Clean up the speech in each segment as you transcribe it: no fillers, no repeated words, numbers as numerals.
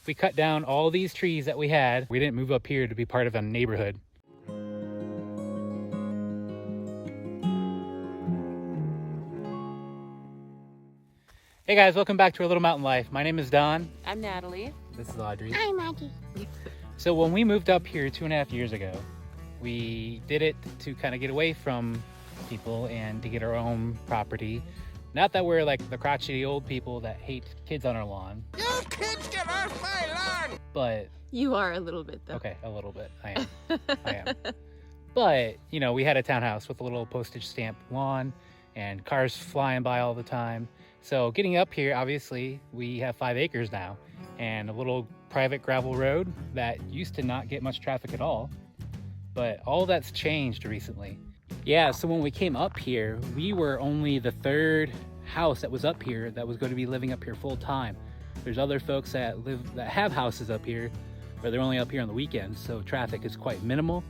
we cut down all these trees that we had. We didn't move up here to be part of a neighborhood. Hey guys, welcome back to our Little Mountain Life. My name is Don. I'm Natalie. This is Audrey. Hi, Maggie. So when we moved up here 2.5 years ago, we did it to kind of get away from people and to get our own property. Not that we're like the crotchety old people that hate kids on our lawn. You kids get off my lawn! But You are a little bit, though. okay, a little bit. I am. I am. But, you know, we had a townhouse with a little postage stamp lawn and cars flying by all the time. So getting up here, obviously, we have 5 acres now and a little private gravel road that used to not get much traffic at all. But all that's changed recently. Yeah, so when we came up here, we were only the 3rd house that was up here that was going to be living up here full time. There's other folks that have houses up here, but they're only up here on the weekends, so traffic is quite minimal.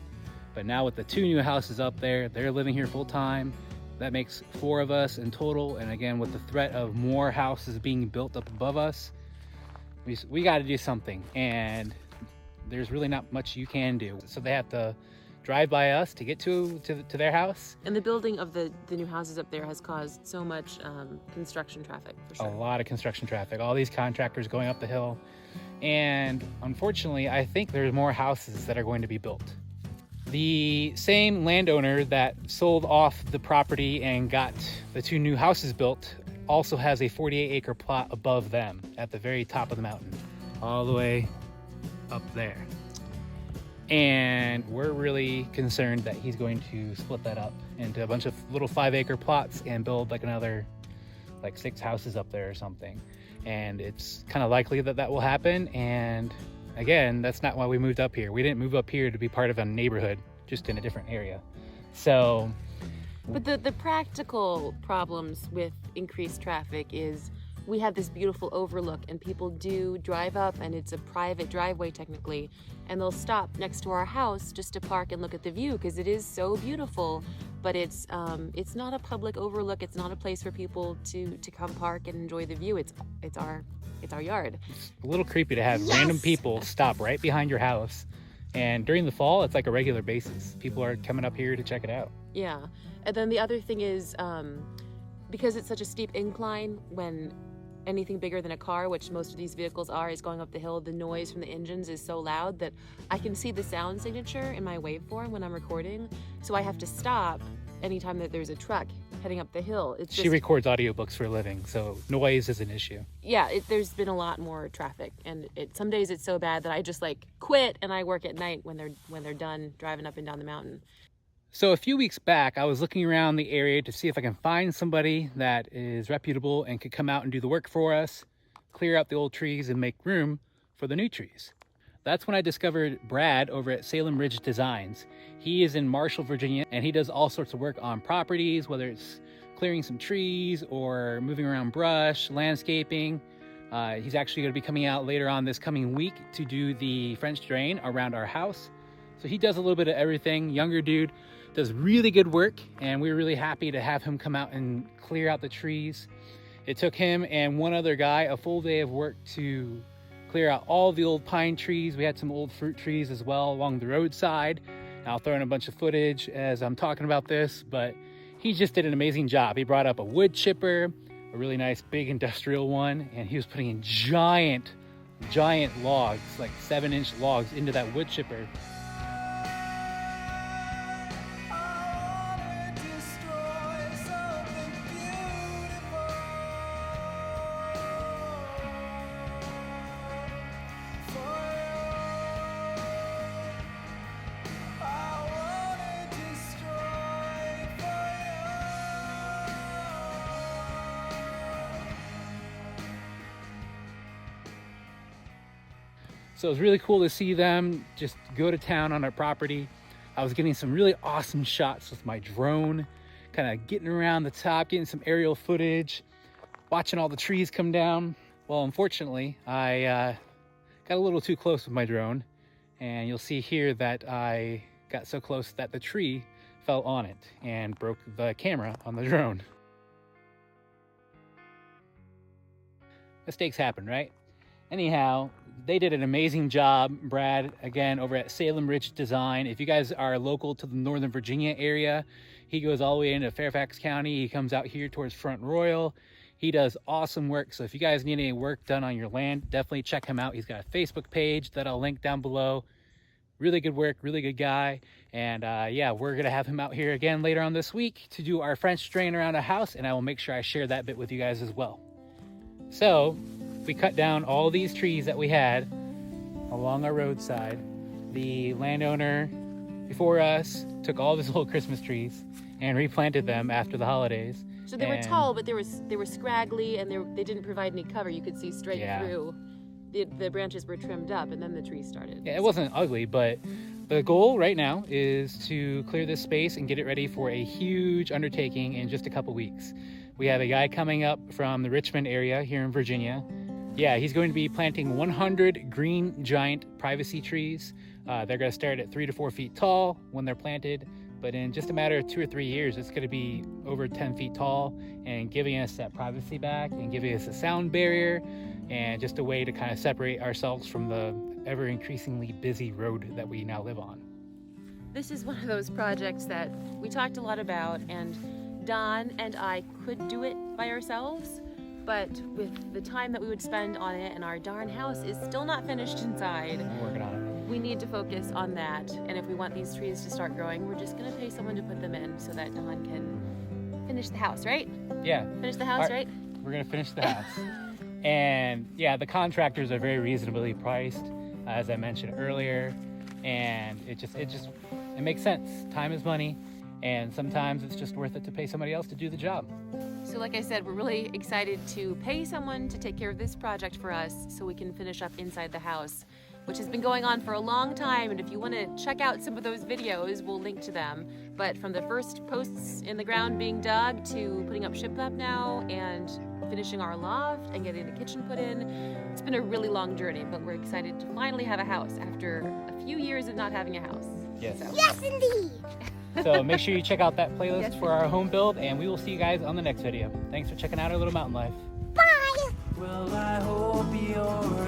But now with the 2 new houses up there, they're living here full time. That makes 4 of us in total. And again, with the threat of more houses being built up above us, we got to do something. And there's really not much you can do. So they have to drive by us to get to their house. And the building of the new houses up there has caused so much construction traffic, for sure. A lot of construction traffic. All these contractors going up the hill. And unfortunately, I think there's more houses that are going to be built. The same landowner that sold off the property and got the 2 new houses built also has a 48-acre plot above them at the very top of the mountain, all the way up there. And we're really concerned that he's going to split that up into a bunch of little 5-acre plots and build like another 6 houses up there or something. And it's kind of likely that that will happen. And again, that's not why we moved up here. We didn't move up here to be part of a neighborhood, just in a different area. So, But the practical problems with increased traffic is we have this beautiful overlook and people do drive up, and it's a private driveway technically, and they'll stop next to our house just to park and look at the view because it is so beautiful. But it's not a public overlook. It's not a place for people to come park and enjoy the view. It's our yard. it's a little creepy to have random people stop right behind your house. And during the fall, it's like a regular basis. People are coming up here to check it out. Yeah. And then the other thing is, because it's such a steep incline, when anything bigger than a car, which most of these vehicles are, is going up the hill, the noise from the engines is so loud that I can see the sound signature in my waveform when I'm recording. So I have to stop anytime that there's a truck heading up the hill. It's just, She records audiobooks for a living, so noise is an issue. yeah, there's been a lot more traffic, and some days it's so bad that I just quit and I work at night when they're done driving up and down the mountain. So a few weeks back, I was looking around the area to see if I can find somebody that is reputable and could come out and do the work for us, clear out the old trees and make room for the new trees. That's when I discovered Brad over at Salem Ridge Designs. He is in Marshall, Virginia, and he does all sorts of work on properties, whether it's clearing some trees or moving around brush, landscaping. He's actually going to be coming out later on this coming week to do the French drain around our house. So he does a little bit of everything. Younger dude, does really good work, and we were really happy to have him come out and clear out the trees. It took him and one other guy a full day of work to clear out all the old pine trees. We had some old fruit trees as well along the roadside. I'll throw in a bunch of footage as I'm talking about this, but he just did an amazing job. He brought up a wood chipper, a really nice big industrial one, and he was putting in giant logs, like 7-inch logs, into that wood chipper. So it was really cool to see them just go to town on our property. I was getting some really awesome shots with my drone, kind of getting around the top, getting some aerial footage, watching all the trees come down. Well, unfortunately, I got a little too close with my drone, and you'll see here that I got so close that the tree fell on it and broke the camera on the drone. Mistakes happen, right? Anyhow, they did an amazing job. Brad, again, over at Salem Ridge Design. If you guys are local to the Northern Virginia area, he goes all the way into Fairfax County. He comes out here towards Front Royal. He does awesome work. So if you guys need any work done on your land, definitely check him out. He's got a Facebook page that I'll link down below. Really good work, really good guy. And yeah, we're gonna have him out here again later on this week to do our French drain around a house, and I will make sure I share that bit with you guys as well. So we cut down all these trees that we had along our roadside. The landowner before us took all these little Christmas trees and replanted them after the holidays. So they were tall, but they were scraggly, and they didn't provide any cover. You could see straight through. The branches were trimmed up, and then the trees started. Yeah, it wasn't ugly, but the goal right now is to clear this space and get it ready for a huge undertaking in just a couple weeks. We have a guy coming up from the Richmond area here in Virginia. Yeah, he's going to be planting 100 green giant privacy trees. They're going to start at 3 to 4 feet tall when they're planted, but in just a matter of 2 or 3 years, it's going to be over 10 feet tall and giving us that privacy back and giving us a sound barrier and just a way to kind of separate ourselves from the ever increasingly busy road that we now live on. This is one of those projects that we talked a lot about, and Don and I could do it by ourselves, but with the time that we would spend on it, and our darn house is still not finished inside. We're working on it. We need to focus on that, and if we want these trees to start growing, we're just gonna pay someone to put them in so that Don can finish the house, right? Yeah. Finish the house, right? We're gonna finish the house. And yeah, the contractors are very reasonably priced, as I mentioned earlier, and it makes sense. Time is money, and sometimes it's just worth it to pay somebody else to do the job. So like I said, we're really excited to pay someone to take care of this project for us so we can finish up inside the house, which has been going on for a long time. And if you want to check out some of those videos, we'll link to them. But from the first posts in the ground being dug to putting up shiplap now and finishing our loft and getting the kitchen put in, it's been a really long journey, but we're excited to finally have a house after a few years of not having a house. Yes. So. Yes, indeed. So make sure you check out that playlist for our home build, and we will see you guys on the next video. Thanks for checking out our little mountain life. Bye. Well, I hope you're